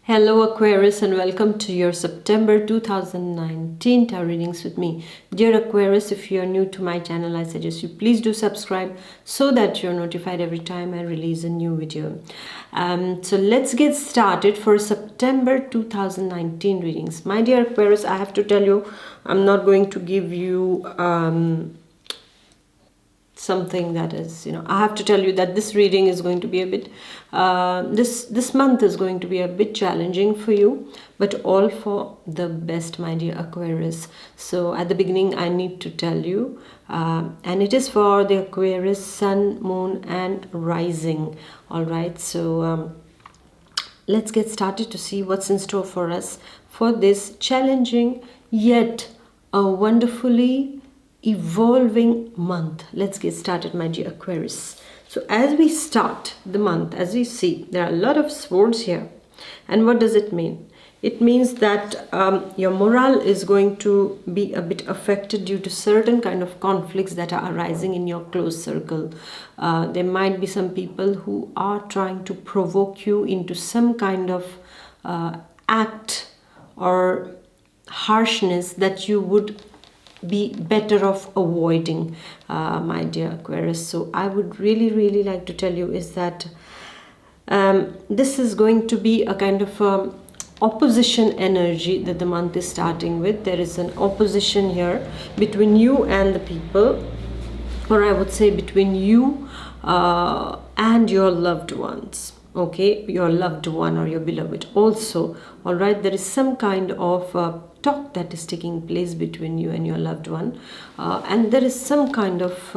Hello Aquarius and welcome to your September 2019 tarot readings with me. Dear Aquarius, if you are new to my channel, I suggest you please do subscribe so that you're notified every time I release a new video. So let's get started for September 2019 readings. My dear Aquarius, I have to tell you, I'm not going to give you something that is, I have to tell you that this reading is going to be a bit this month is going to be a bit challenging for you, but all for the best, my dear Aquarius. So at the beginning I need to tell you, and it is for the Aquarius sun, moon and rising. All right, so let's get started to see what's in store for us for this challenging yet a wonderfully evolving month. Let's get started, my dear Aquarius. So as we start the month, as you see, there are a lot of swords here. And what does it mean? It means that your morale is going to be a bit affected due to certain kind of conflicts that are arising in your close circle. There might be some people who are trying to provoke you into some kind of act or harshness that you would be better off avoiding, my dear Aquarius. So I would really like to tell you is that this is going to be a kind of opposition energy that the month is starting with. There is an opposition here between you and the people, or I would say between you and your loved ones. Okay, your loved one or your beloved also. All right, there is some kind of talk that is taking place between you and your loved one, and there is some kind of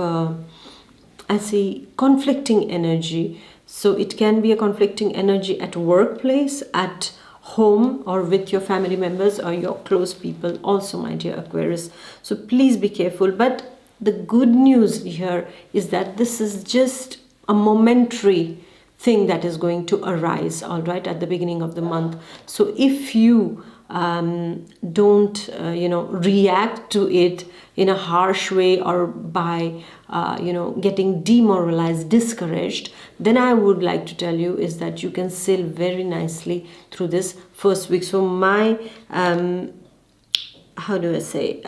I see conflicting energy. So it can be a conflicting energy at workplace, at home, or with your family members or your close people also, my dear Aquarius. So please be careful. But the good news here is that this is just a momentary thing that is going to arise, all right, at the beginning of the month. So if you don't react to it in a harsh way or by getting demoralized, discouraged, then I would like to tell you is that you can sail very nicely through this first week. So my how do I say,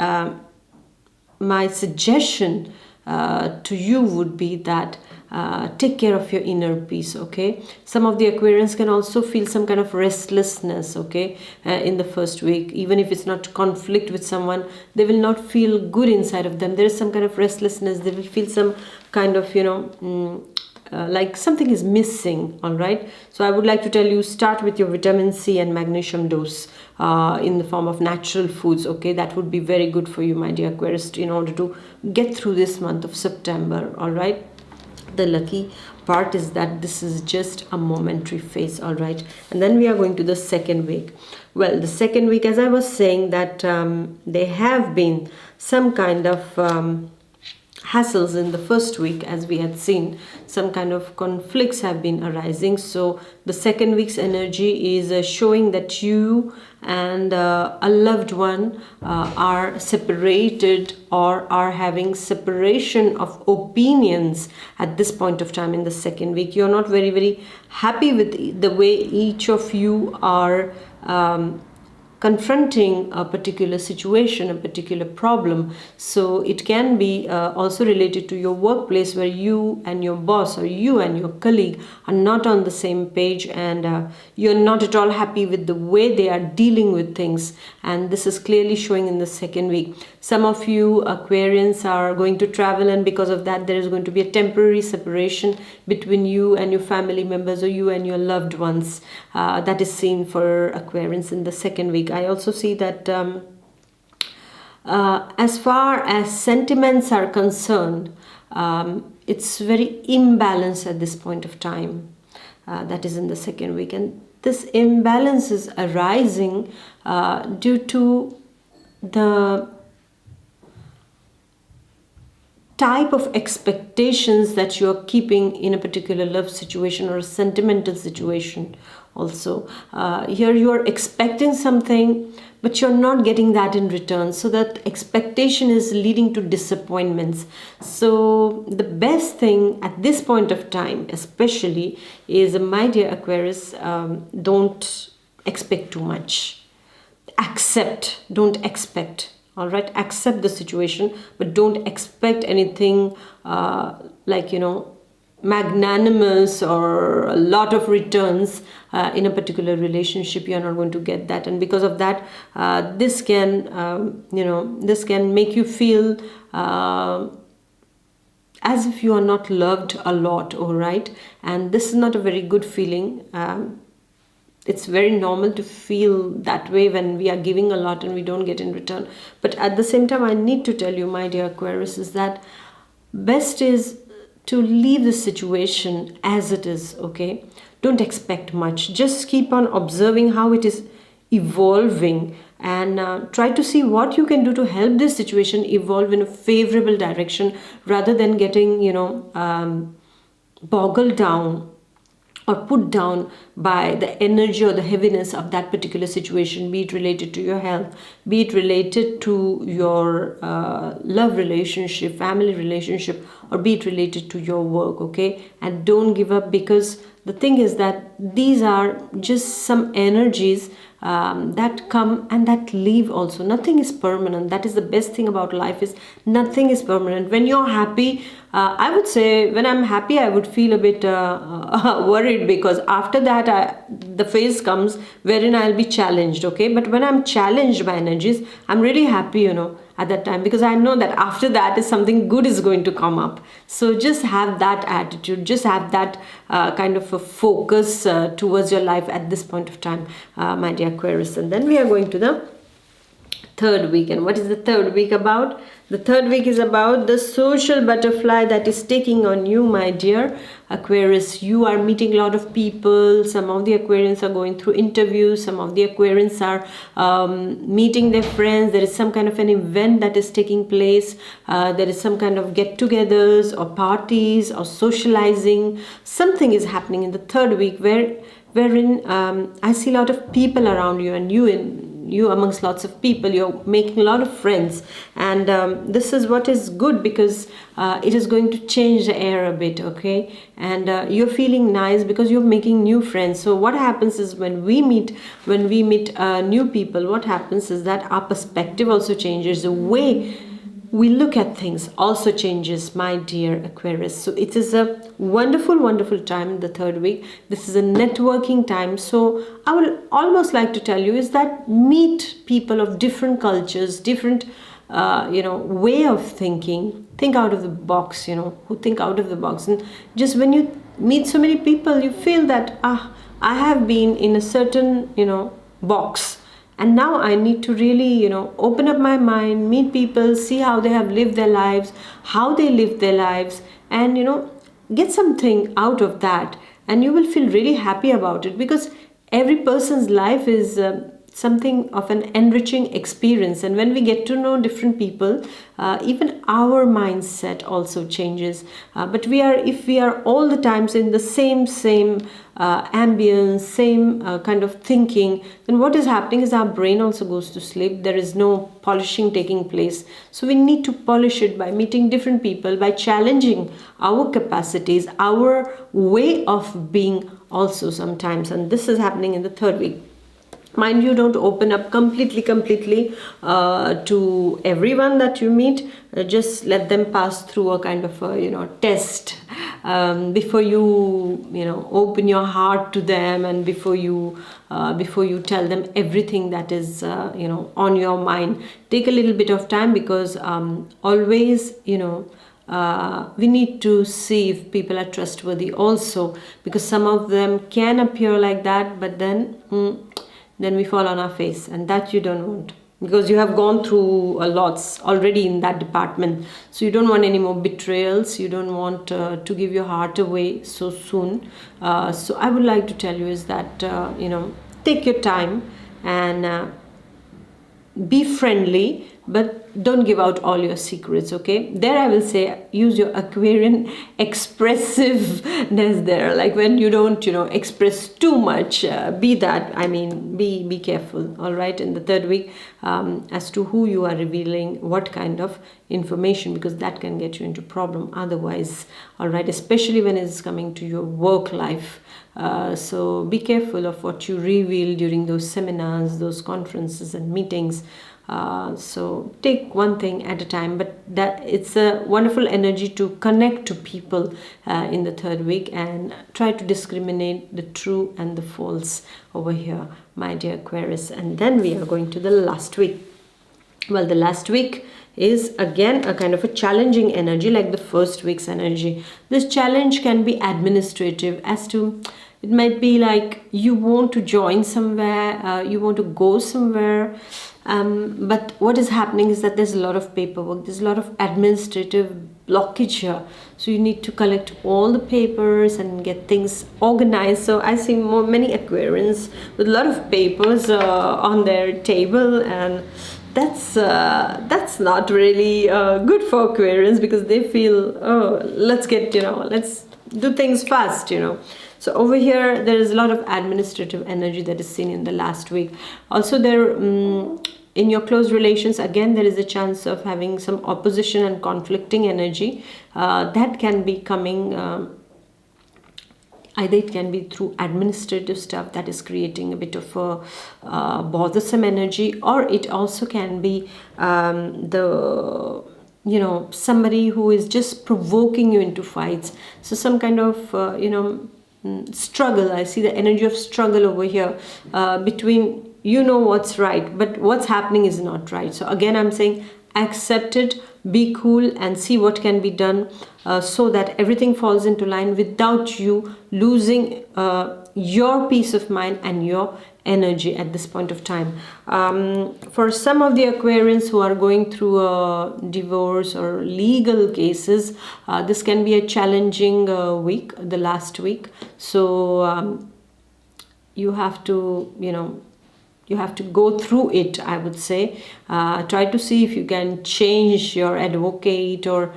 my suggestion to you would be that take care of your inner peace. Okay, some of the Aquarians can also feel some kind of restlessness, okay, in the first week. Even if it's not conflict with someone, they will not feel good inside of them. There is some kind of restlessness. They will feel some kind of like something is missing. All right, so I would like to tell you, start with your vitamin C and magnesium dose in the form of natural foods. Okay, that would be very good for you, my dear Aquarius, in order to get through this month of September. All right, the lucky part is that this is just a momentary phase. All right, and then we are going to the second week. Well, the second week, as I was saying, that there have been some kind of hassles in the first week. As we had seen, some kind of conflicts have been arising. So the second week's energy is showing that you and a loved one are separated or are having separation of opinions at this point of time. In the second week, you're not very happy with the way each of you are confronting a particular situation, a particular problem. So it can be also related to your workplace, where you and your boss or you and your colleague are not on the same page, and you're not at all happy with the way they are dealing with things. And this is clearly showing in the second week. Some of you Aquarians are going to travel, and because of that there is going to be a temporary separation between you and your family members or you and your loved ones. That is seen for Aquarians in the second week. I also see that as far as sentiments are concerned, it's very imbalanced at this point of time. That is in the second week, and this imbalance is arising due to the type of expectations that you're keeping in a particular love situation or a sentimental situation. Also, here you are expecting something, but you're not getting that in return. So that expectation is leading to disappointments. So the best thing at this point of time, especially, is, my dear Aquarius, don't expect too much. Accept, don't expect. All right, accept the situation, but don't expect anything like, magnanimous or a lot of returns in a particular relationship. You're not going to get that, and because of that, this can this can make you feel as if you are not loved a lot. All right, and this is not a very good feeling. It's very normal to feel that way when we are giving a lot and we don't get in return. But at the same time, I need to tell you, my dear Aquarius, is that best is to leave the situation as it is. Okay, don't expect much. Just keep on observing how it is evolving, and try to see what you can do to help this situation evolve in a favorable direction, rather than getting boggled down or put down by the energy or the heaviness of that particular situation, be it related to your health, be it related to your love relationship, family relationship, or be it related to your work. Okay, and don't give up, because the thing is that these are just some energies that come and that leave also. Nothing is permanent. That is the best thing about life, is nothing is permanent. When you're happy, I would say when I'm happy, I would feel a bit worried, because after that the phase comes wherein I'll be challenged. Okay, but when I'm challenged by energies, I'm really happy, at that time, because I know that after that is something good is going to come up. So just have that attitude, just have that kind of a focus towards your life at this point of time, my dear Aquarius. And then we are going to the third week. And what is the third week about? The third week is about the social butterfly that is taking on you, my dear Aquarius. You are meeting a lot of people. Some of the Aquarians are going through interviews. Some of the Aquarians are meeting their friends. There is some kind of an event that is taking place. There is some kind of get-togethers or parties or socializing. Something is happening in the third week wherein I see a lot of people around you, and you amongst lots of people, you're making a lot of friends, and this is what is good, because it is going to change the air a bit. Okay, and you're feeling nice because you're making new friends. So what happens is, when we meet new people, what happens is that our perspective also changes. The way we look at things also changes, my dear Aquarius. So it is a wonderful time, the third week. This is a networking time. So I would almost like to tell you is that meet people of different cultures, different way of thinking. Think out of the box, who think out of the box. And just when you meet so many people, you feel that I have been in a certain box, and now I need to really, open up my mind, meet people, see how they have lived their lives, how they live their lives, and, get something out of that. And you will feel really happy about it, because every person's life is something of an enriching experience. And when we get to know different people, even our mindset also changes. But if we are all the times in the same ambience, same kind of thinking, then what is happening is our brain also goes to sleep. There is no polishing taking place. So we need to polish it by meeting different people, by challenging our capacities, our way of being also sometimes. And this is happening in the third week. Mind you, don't open up completely to everyone that you meet. Just let them pass through a kind of a, test before you open your heart to them, and before you tell them everything that is on your mind. Take a little bit of time, because always we need to see if people are trustworthy also, because some of them can appear like that, but then we fall on our face, and that you don't want, because you have gone through a lot already in that department. So you don't want any more betrayals. You don't want to give your heart away so soon. So I would like to tell you is that take your time and be friendly, but don't give out all your secrets. Okay, there I will say use your Aquarian expressiveness there, like when you don't express too much, be careful. All right, in the third week, as to who you are revealing what kind of information, because that can get you into problem otherwise. All right, especially when it's coming to your work life. So be careful of what you reveal during those seminars, those conferences and meetings. So take one thing at a time, but that it's a wonderful energy to connect to people in the third week, and try to discriminate the true and the false over here, my dear Aquarius. And then we are going to the last week. Well, the last week is again a kind of a challenging energy like the first week's energy. This challenge can be administrative, as to it might be like you want to join somewhere, you want to go somewhere, but what is happening is that there's a lot of paperwork, there's a lot of administrative blockage here. So you need to collect all the papers and get things organized. So I see many Aquarians with a lot of papers on their table, and that's not really good for Aquarians, because they feel, oh, let's do things fast. So over here there is a lot of administrative energy that is seen in the last week. Also there in your close relations, again there is a chance of having some opposition and conflicting energy that can be coming. Either it can be through administrative stuff that is creating a bit of a bothersome energy, or it also can be somebody who is just provoking you into fights. So some kind of struggle. I see the energy of struggle over here between what's right, but what's happening is not right. So again I'm saying accept it, be cool, and see what can be done so that everything falls into line without you losing your peace of mind and your energy at this point of time. For some of the Aquarians who are going through a divorce or legal cases, this can be a challenging week, the last week. So you have to go through it, I would say. Try to see if you can change your advocate, or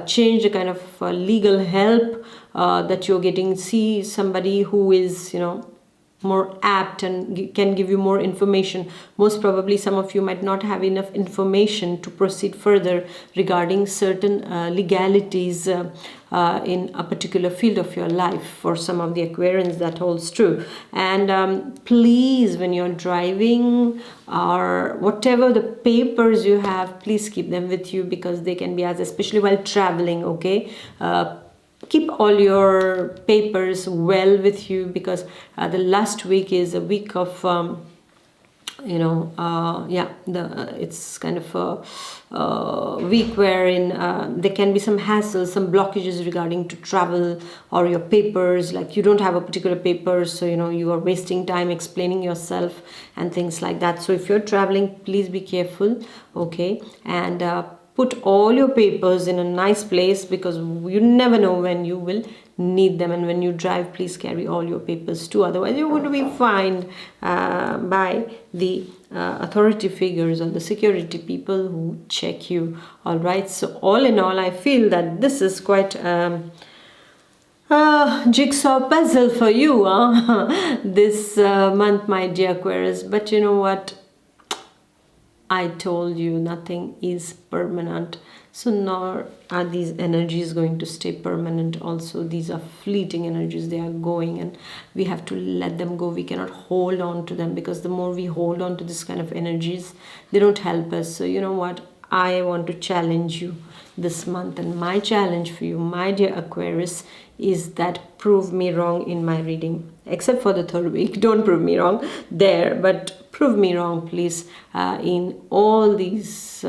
change the kind of legal help that you're getting. See somebody who is more apt and can give you more information. Most probably some of you might not have enough information to proceed further regarding certain legalities in a particular field of your life. For some of the Aquarians that holds true. And please, when you're driving or whatever the papers you have, please keep them with you, because they can be asked, especially while traveling. Okay, keep all your papers well with you, because the last week is a week of it's kind of a week wherein there can be some hassles, some blockages regarding to travel or your papers. Like you don't have a particular paper, so you are wasting time explaining yourself and things like that. So if you're traveling, please be careful, okay, and put all your papers in a nice place, because you never know when you will need them. And when you drive, please carry all your papers too, otherwise you're going to be fined by the authority figures or the security people who check you. All right, so all in all, I feel that this is quite jigsaw puzzle for you this month, my dear Aquarius. But you know what, I told you nothing is permanent, so nor are these energies going to stay permanent. Also, these are fleeting energies, they are going, and we have to let them go. We cannot hold on to them, because the more we hold on to this kind of energies, they don't help us. So you know what, I want to challenge you this month, and my challenge for you, my dear Aquarius, is that prove me wrong in my reading, except for the third week. Don't prove me wrong there, but prove me wrong, please, in all these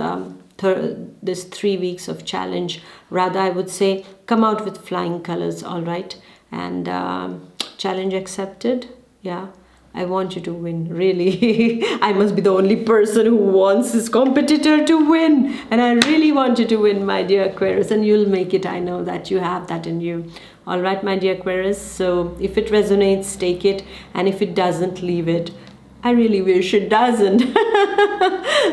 this 3 weeks of challenge. Rather, I would say come out with flying colors. All right, and challenge accepted. Yeah, I want you to win, really. I must be the only person who wants his competitor to win, and I really want you to win, my dear Aquarius, and you'll make it. I know that you have that in you. All right, my dear Aquarius, so if it resonates, take it, and if it doesn't, leave it. I really wish it doesn't.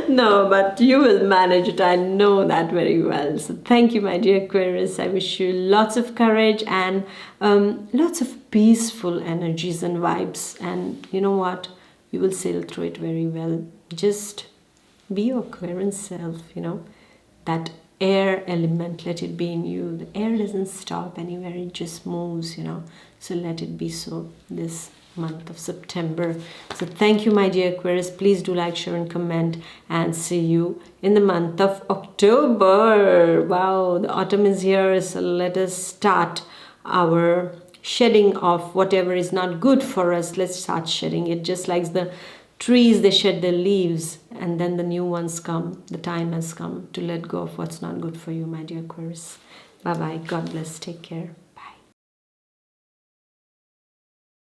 No, but you will manage it. I know that very well. So thank you, my dear Aquarius. I wish you lots of courage and lots of peaceful energies and vibes. And you know what? You will sail through it very well. Just be your Aquarian self, that air element, let it be in you. The air doesn't stop anywhere, it just moves, you know. So let it be so this month of September. So thank you, my dear Aquarius. Please do like, share and comment, and see you in the month of October. Wow, the autumn is here, so let us start our shedding of whatever is not good for us. Let's start shedding it, just like the trees, they shed their leaves and then the new ones come. The time has come to let go of what's not good for you, my dear Aquarius. Bye bye. God bless. Take care.